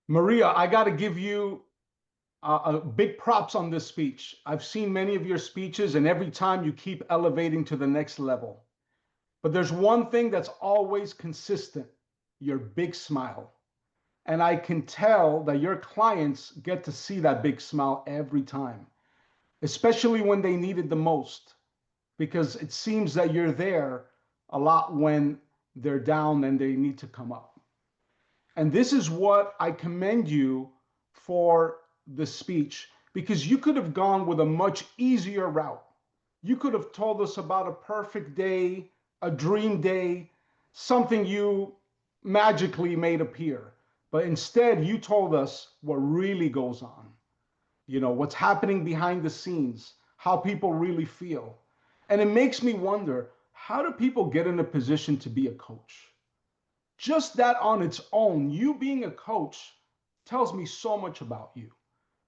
Speaker 8: Maria, I got to give you a big props on this speech. I've seen many of your speeches, and every time you keep elevating to the next level. But there's one thing that's always consistent, your big smile. And I can tell that your clients get to see that big smile every time, especially when they need it the most, because it seems that you're there a lot when they're down and they need to come up. And this is what I commend you for the speech, because you could have gone with a much easier route. You could have told us about a perfect day a dream day, something you magically made appear. But instead, you told us what really goes on, what's happening behind the scenes, how people really feel. And it makes me wonder, how do people get in a position to be a coach? Just that on its own, you being a coach tells me so much about you.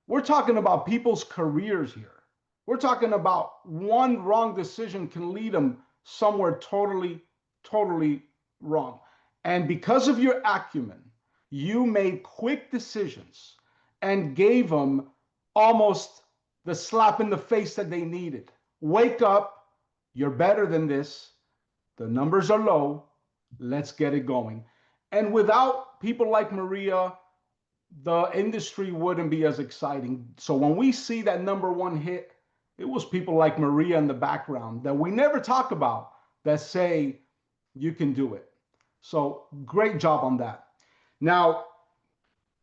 Speaker 8: We're talking about people's careers here. We're talking about one wrong decision can lead them somewhere totally, totally wrong. And because of your acumen, you made quick decisions and gave them almost the slap in the face that they needed. Wake up, you're better than this. The numbers are low. Let's get it going. And without people like Maria, the industry wouldn't be as exciting. So when we see that #1 hit, it was people like Maria in the background that we never talk about that say, you can do it. So great job on that. Now,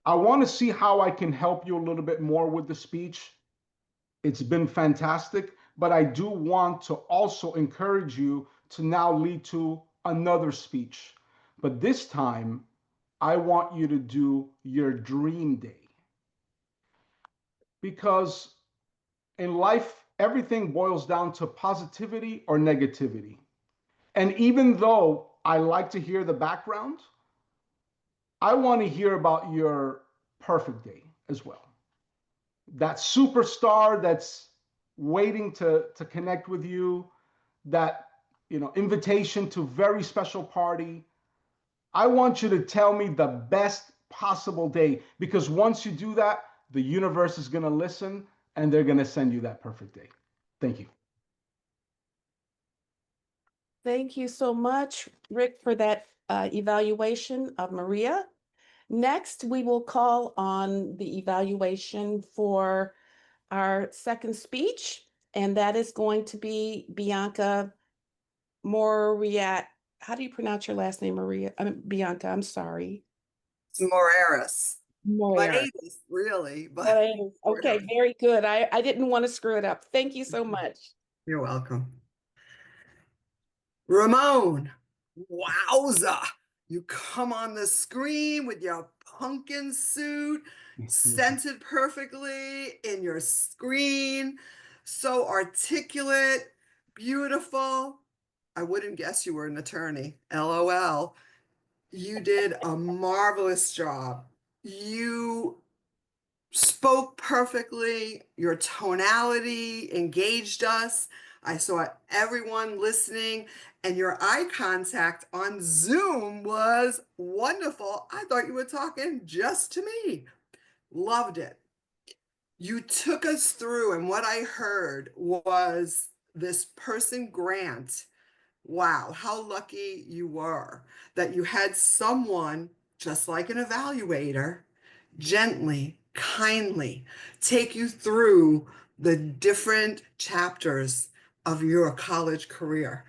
Speaker 8: I want to see how I can help you a little bit more with the speech. It's been fantastic, but I do want to also encourage you to now lead to another speech. But this time, I want you to do your dream day. Because in life, everything boils down to positivity or negativity. And even though I like to hear the background, I want to hear about your perfect day as well. That superstar that's waiting to connect with you, that invitation to very special party. I want you to tell me the best possible day, because once you do that, the universe is going to listen and they're going to send you that perfect day. Thank you.
Speaker 9: Thank you so much, Rick, for that evaluation of Maria. Next, we will call on the evaluation for our second speech, and that is going to be Bianca Moriat. How do you pronounce your last name, Maria? Bianca, I'm sorry.
Speaker 2: It's Moreras.
Speaker 9: Moreras.
Speaker 2: Moreras, really. But
Speaker 9: Moreras. Okay, very good. I didn't want to screw it up. Thank you so much.
Speaker 2: You're welcome. Ramon, wowza. You come on the screen with your pumpkin suit, scented perfectly in your screen, so articulate, beautiful. I wouldn't guess you were an attorney. LOL. You did a marvelous job. You spoke perfectly. Your tonality engaged us. I saw everyone listening, and your eye contact on Zoom was wonderful. I thought you were talking just to me. Loved it. You took us through, and what I heard was this person, Grant. Wow, how lucky you were that you had someone, just like an evaluator, gently, kindly take you through the different chapters of your college career.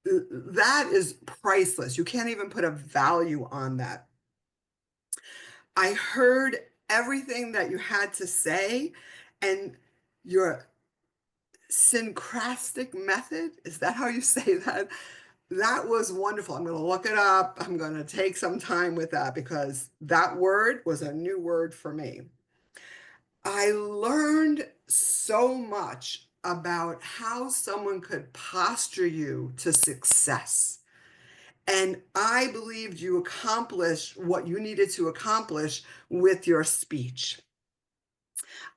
Speaker 2: That is priceless. You can't even put a value on that. I heard everything that you had to say, and your syncratic method, is that how you say that? That was wonderful. I'm going to look it up. I'm going to take some time with that because that word was a new word for me. I learned so much about how someone could posture you to success. And I believed you accomplished what you needed to accomplish with your speech.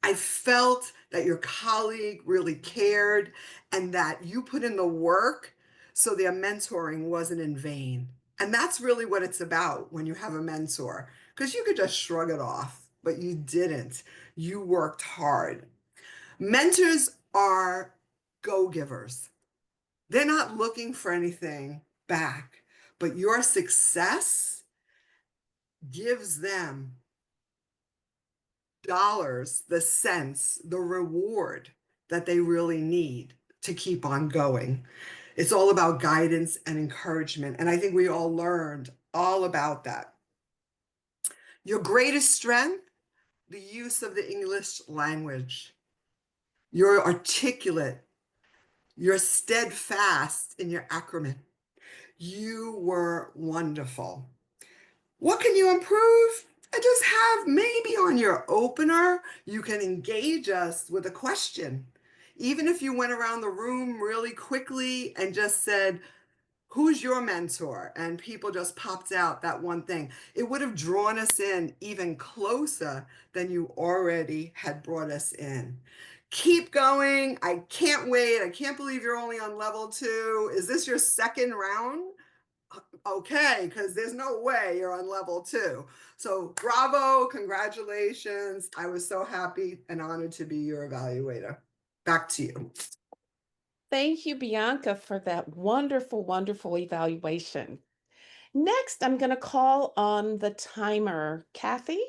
Speaker 2: I felt that your colleague really cared and that you put in the work so their mentoring wasn't in vain. And that's really what it's about when you have a mentor, because you could just shrug it off, but you didn't. You worked hard. Mentors are go-givers. They're not looking for anything back, but your success gives them dollars, the cents, the reward that they really need to keep on going. It's all about guidance and encouragement. And I think we all learned all about that. Your greatest strength, the use of the English language. You're articulate. You're steadfast in your acumen. You were wonderful. What can you improve? I just have maybe on your opener, you can engage us with a question. Even if you went around the room really quickly and just said, who's your mentor? And people just popped out that one thing. It would have drawn us in even closer than you already had brought us in. Keep going. I can't wait. I can't believe you're only on level 2. Is this your second round? Okay, because there's no way you're on level 2. So bravo, congratulations. I was so happy and honored to be your evaluator. Back to you.
Speaker 9: Thank you, Bianca, for that wonderful, wonderful evaluation. Next, I'm going to call on the timer. Kathy?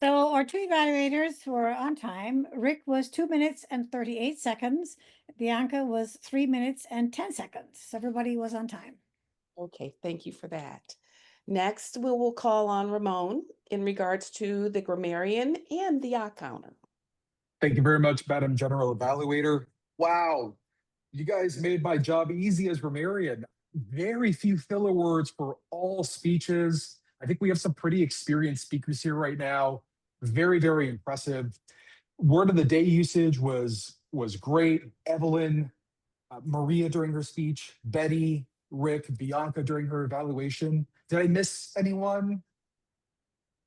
Speaker 6: So our 2 evaluators were on time. Rick was 2 minutes and 38 seconds. Bianca was 3 minutes and 10 seconds. So everybody was on time.
Speaker 9: Okay, thank you for that. Next, we will call on Ramon in regards to the grammarian and the yacht counter.
Speaker 5: Thank you very much, Madam General Evaluator. Wow, you guys made my job easy as grammarian. Very few filler words for all speeches. I think we have some pretty experienced speakers here right now. Very, very impressive. Word of the day usage was great. Evelyn, Maria during her speech, Betty, Rick, Bianca during her evaluation. Did I miss anyone?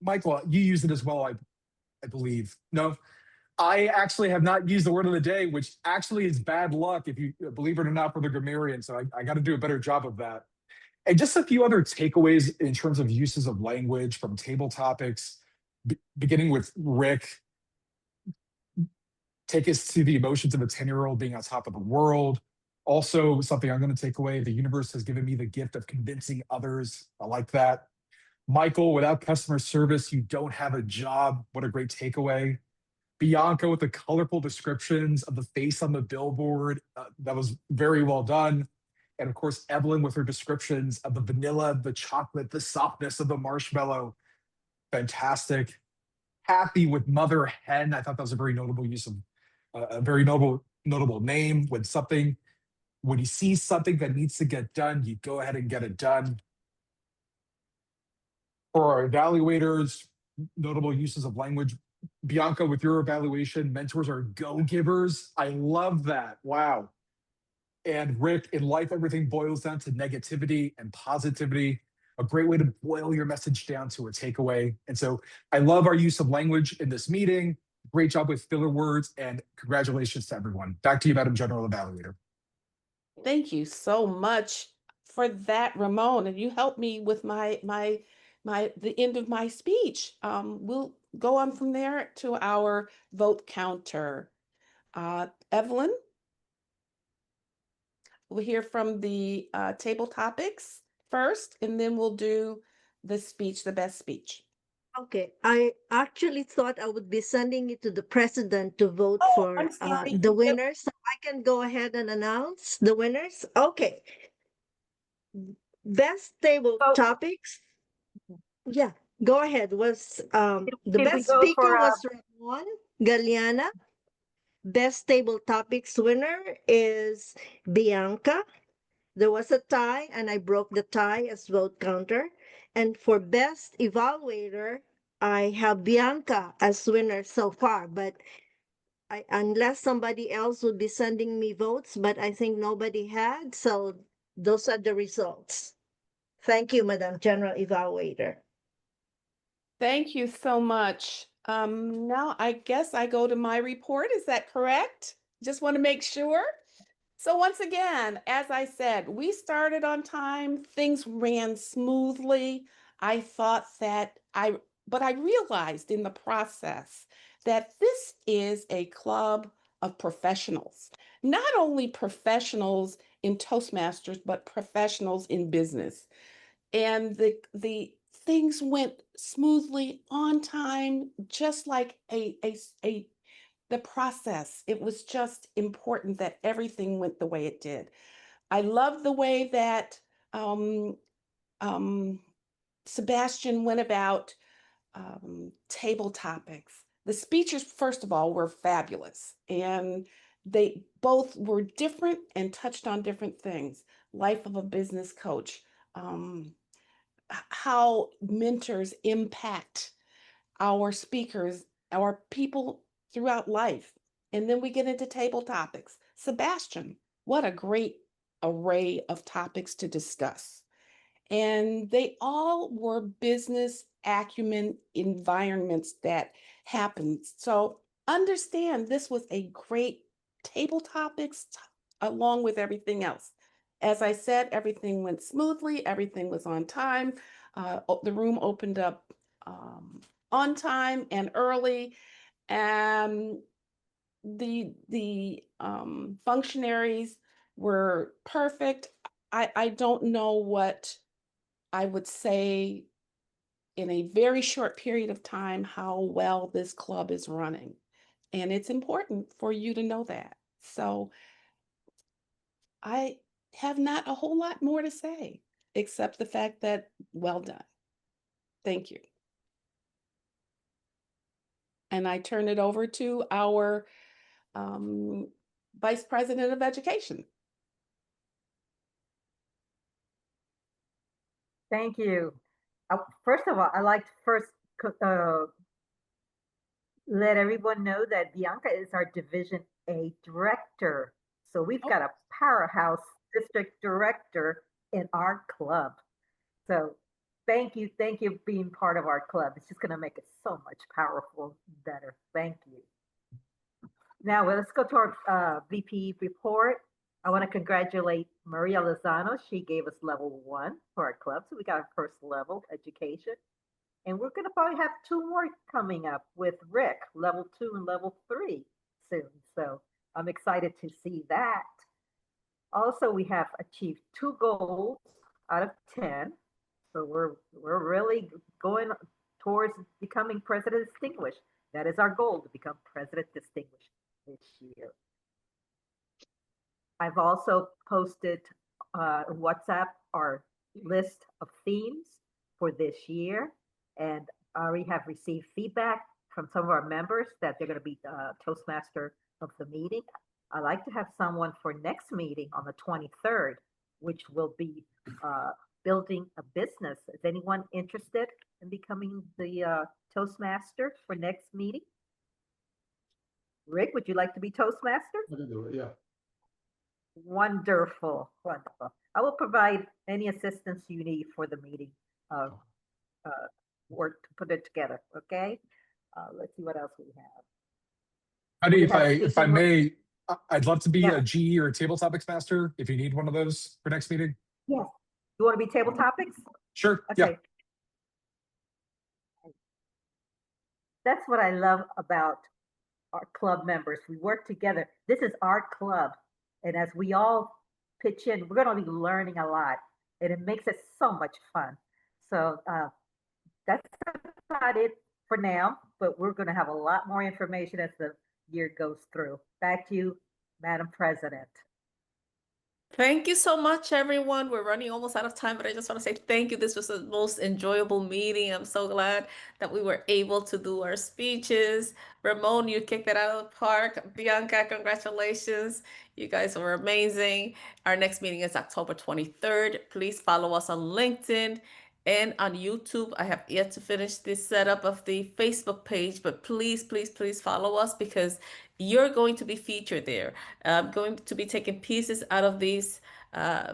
Speaker 5: Michael, you used it as well, I believe. No, I actually have not used the word of the day, which actually is bad luck, if you believe it or not, for the grammarian. So I got to do a better job of that. And just a few other takeaways in terms of uses of language from table topics, beginning with Rick. Take us to the emotions of a 10-year-old being on top of the world. Also, something I'm going to take away, the universe has given me the gift of convincing others. I like that. Michael, without customer service, you don't have a job. What a great takeaway. Bianca with the colorful descriptions of the face on the billboard. That was very well done. And of course, Evelyn with her descriptions of the vanilla, the chocolate, the softness of the marshmallow. Fantastic. Happy with Mother Hen. I thought that was a very notable use of a very notable name. When you see something that needs to get done, you go ahead and get it done. For our evaluators, notable uses of language. Bianca, with your evaluation, mentors are go-givers. I love that. Wow. And Rick, in life, everything boils down to negativity and positivity. A great way to boil your message down to a takeaway. And so I love our use of language in this meeting. Great job with filler words, and congratulations to everyone. Back to you, Madam General Evaluator.
Speaker 9: Thank you so much for that, Ramon. And you helped me with the end of my speech. We'll go on from there to our vote counter. Evelyn, we'll hear from the table topics first, and then we'll do the speech, the best speech.
Speaker 7: Okay, I actually thought I would be sending it to the president to vote for
Speaker 9: I'm sorry.
Speaker 7: the winners. So I can go ahead and announce the winners. Okay. Best table
Speaker 4: Oh.
Speaker 7: topics. Yeah, go ahead. Was the
Speaker 4: Did we
Speaker 7: best
Speaker 4: go
Speaker 7: speaker
Speaker 4: for,
Speaker 7: was Ramon, Galiana. Best table topics winner is Bianca. There was a tie, and I broke the tie as vote counter. And for best evaluator, I have Bianca as winner so far, but unless somebody else would be sending me votes, but I think nobody had, so those are the results. Thank you, Madam General Evaluator.
Speaker 9: Thank you so much. Now I guess I go to my report. Is that correct? Just want to make sure. So once again, as I said, we started on time. Things ran smoothly. I thought that but I realized in the process that this is a club of professionals, not only professionals in Toastmasters, but professionals in business. And the things went smoothly on time, just like the process. It was just important that everything went the way it did. I love the way that Sebastian went about table topics. The speeches, first of all, were fabulous. And they both were different and touched on different things. Life of a business coach, how mentors impact our speakers, our people throughout life. And then we get into table topics. Sebastian, what a great array of topics to discuss. And they all were business acumen environments that happened. So understand this was a great table topics along with everything else. As I said, everything went smoothly, everything was on time. The room opened up on time and early, and the functionaries were perfect. I don't know what I would say in a very short period of time how well this club is running. And it's important for you to know that. So I have not a whole lot more to say, except the fact that well done. Thank you. And I turn it over to our Vice President of Education.
Speaker 4: Thank you. First of all, I'd like to first let everyone know that Bianca is our Division A director. So we've got a powerhouse district director in our club. So thank you for being part of our club. It's just going to make it so much powerful, better. Thank you. Now let's go to our VP report. I want to congratulate Maria Lozano. She gave us level 1 for our club. So we got our first level education. And we're going to probably have 2 more coming up with Rick, level 2 and level 3 soon. So I'm excited to see that. Also, we have achieved 2 goals out of 10. So we're really going towards becoming President Distinguished. That is our goal, to become President Distinguished this year. I've also posted WhatsApp our list of themes for this year. And we have received feedback from some of our members that they're going to be Toastmaster of the meeting. I'd like to have someone for next meeting on the 23rd, which will be building a business. Is anyone interested in becoming the Toastmaster for next meeting? Rick, would you like to be Toastmaster?
Speaker 8: I can do it, yeah.
Speaker 4: Wonderful, wonderful. I will provide any assistance you need for the meeting work to put it together, okay? Let's see what else we have.
Speaker 5: Honey, if I may, I'd love to be
Speaker 4: Yeah.
Speaker 5: a GE or a table topics master if you need one of those for next meeting.
Speaker 4: Yes. You want to be table topics?
Speaker 5: Sure.
Speaker 4: Okay.
Speaker 5: Yeah.
Speaker 4: That's what I love about our club members. We work together. This is our club. And as we all pitch in, we're going to be learning a lot. And it makes it so much fun. So that's about it for now. But we're going to have a lot more information as the year goes through. Back to you, Madam President.
Speaker 3: Thank you so much, everyone. We're running almost out of time, but I just want to say thank you. This was the most enjoyable meeting. I'm so glad that we were able to do our speeches. Ramon, you kicked it out of the park. Bianca, congratulations. You guys were amazing. Our next meeting is October 23rd. Please follow us on LinkedIn and on YouTube. I have yet to finish the setup of the Facebook page, but please, please, please follow us because you're going to be featured there. I'm going to be taking pieces out of these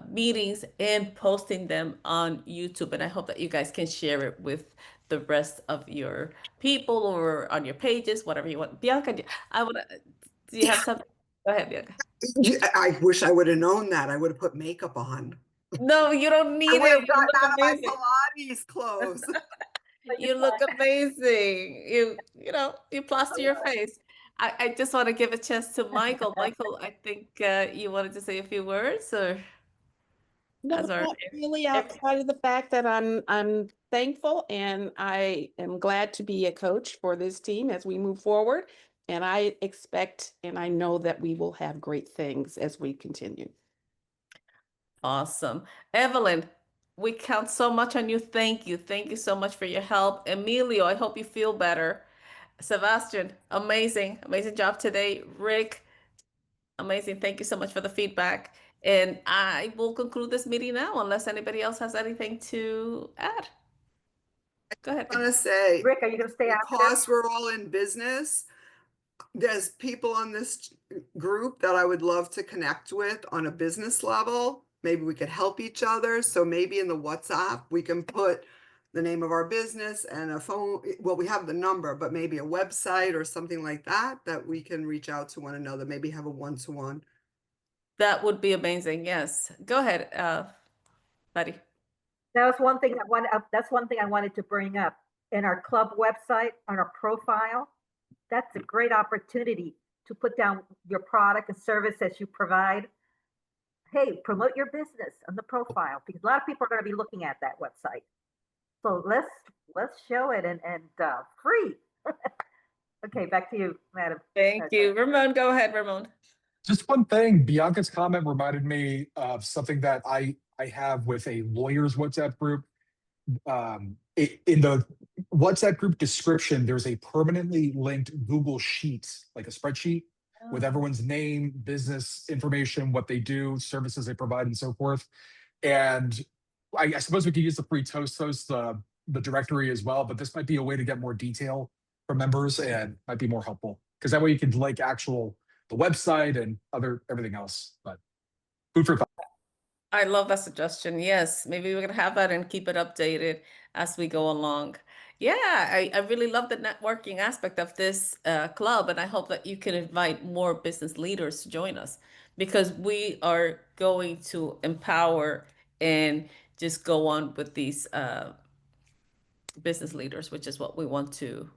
Speaker 3: meetings and posting them on YouTube. And I hope that you guys can share it with the rest of your people or on your pages, whatever you want. Bianca, do you have something? Go ahead, Bianca.
Speaker 2: I wish I would have known that. I would have put makeup on.
Speaker 3: No, you don't need
Speaker 2: I would
Speaker 3: it.
Speaker 2: have
Speaker 3: You
Speaker 2: gotten
Speaker 3: look
Speaker 2: out of my
Speaker 3: amazing.
Speaker 2: Pilates clothes.
Speaker 3: You look amazing. You plaster your face. I just want to give a chance to Michael. Michael, I think you wanted to say a few words, or
Speaker 9: No,
Speaker 3: as our
Speaker 9: not really outside of the fact that I'm thankful and I am glad to be a coach for this team as we move forward. And I expect and I know that we will have great things as we continue.
Speaker 3: awesome. Evelyn, we count so much on you. Thank you. Thank you so much for your help. Emilio, I hope you feel better. Sebastian, amazing, amazing job today. Rick, Amazing. Thank you so much for the feedback. And I will conclude this meeting now unless anybody else has anything to add. Go ahead.
Speaker 2: I want to say,
Speaker 4: Rick, are you going to stay after
Speaker 2: because
Speaker 4: this?
Speaker 2: we're all in business, there's people on this group that I would love to connect with on a business level. Maybe we could help each other. So maybe in the WhatsApp, we can put the name of our business and a phone. Well, we have the number, but maybe a website or something like that, that we can reach out to one another, maybe have a one-to-one.
Speaker 3: That would be amazing. Yes. Go ahead, Betty.
Speaker 4: That's one thing that's one thing I wanted to bring up. In our club website, on our profile, that's a great opportunity to put down your product and service that you provide. Hey, promote your business on the profile, because a lot of people are going to be looking at that website. So let's show it and free. Okay, back to you, Madam.
Speaker 3: Thank you. Ramon, go ahead, Ramon.
Speaker 5: Just one thing, Bianca's comment reminded me of something that I have with a lawyer's WhatsApp group. In the WhatsApp group description, there's a permanently linked Google Sheet, like a spreadsheet with everyone's name, business information, what they do, services they provide, and so forth. And I suppose we could use the free Toast, the directory as well, but this might be a way to get more detail from members and might be more helpful, because that way you can link the website and everything else. But food for thought.
Speaker 3: I love that suggestion. Yes, maybe we can have that and keep it updated as we go along. Yeah, I really love the networking aspect of this club, and I hope that you can invite more business leaders to join us, because we are going to empower and just go on with these business leaders, which is what we want to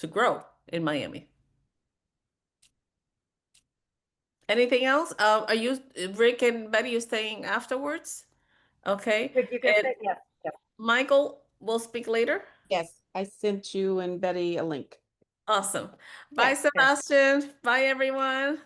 Speaker 3: grow in Miami. Anything else? Are you, Rick and Betty, you staying afterwards? Okay.
Speaker 4: Rick, you can
Speaker 3: And
Speaker 4: say yes.
Speaker 3: Michael, we'll speak later.
Speaker 9: Yes, I sent you and Betty a link.
Speaker 3: Awesome. Bye,
Speaker 4: Yes, yes.
Speaker 3: Sebastian. Bye, everyone.